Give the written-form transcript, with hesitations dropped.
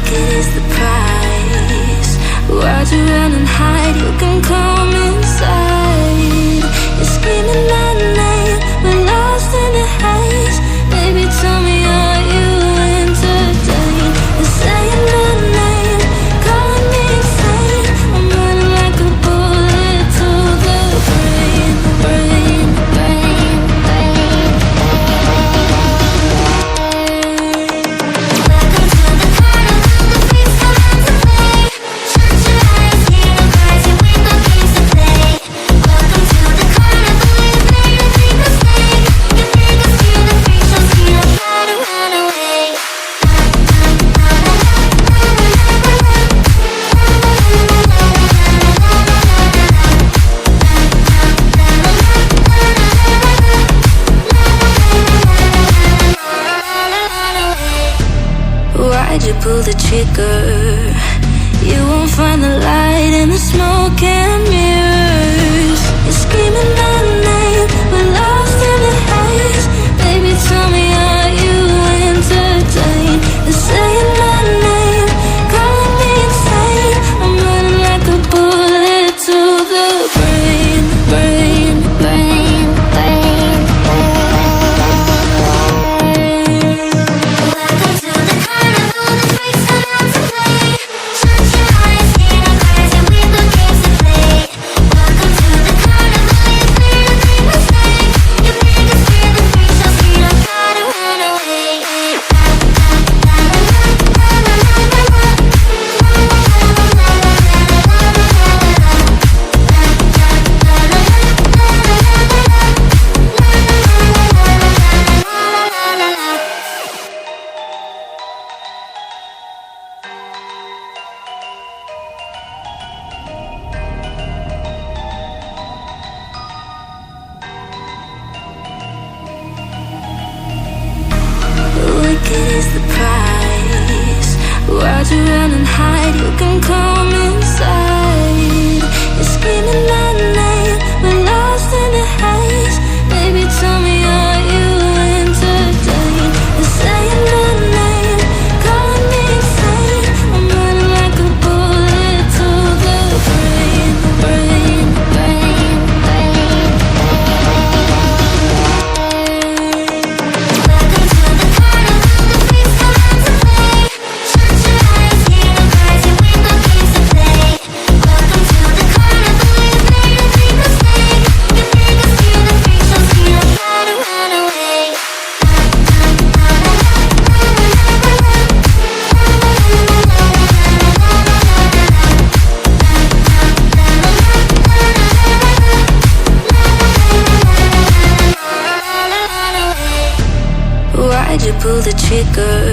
Wicked is the price. Why'd you run and hide? You can come inside. You're screaming my name, we're lost in the haze. Baby, tell me, are you entertained? You're saying my name, calling me insane. I'm running like a bullet to the brain, brain, brain, brain. Welcome to the carnival, the freaks come out to play. Shut your eyes, hear the cries, and we've got games to play. Welcome to the carnival, you've made a big mistake. You make us feel the freak show, see us try to run away. Why'd you pull the trigger? You won't find the light in the smoke and mirrors. You're screaming my name, we're lost in the haze. Baby, tell me, are you entertained? You're saying my name, calling me insane. I'm running like a bullet to the brain, brain, brain, brain. Welcome to the carnival, the freaks come out to play. Shut your eyes, hear the cries, and we've got games to play. Welcome to the carnival, you've made a big mistake. You make us feel the freak show, see us try to run away. Wicked is the price. Why'd you run and hide? You can come inside. You're screaming my name, we're lost in the haze. Baby, tell me, are you entertained? You're saying my name, calling me insane. I'm running like a bullet to the brain, brain, brain, brain. Welcome to the carnival, the freaks come out to play. Shut your eyes, hear the cries, and we've got games to play. Welcome to the carnival, you've made a big mistake. You make us feel the freak show, see us try to run away. Why'd you pull the trigger?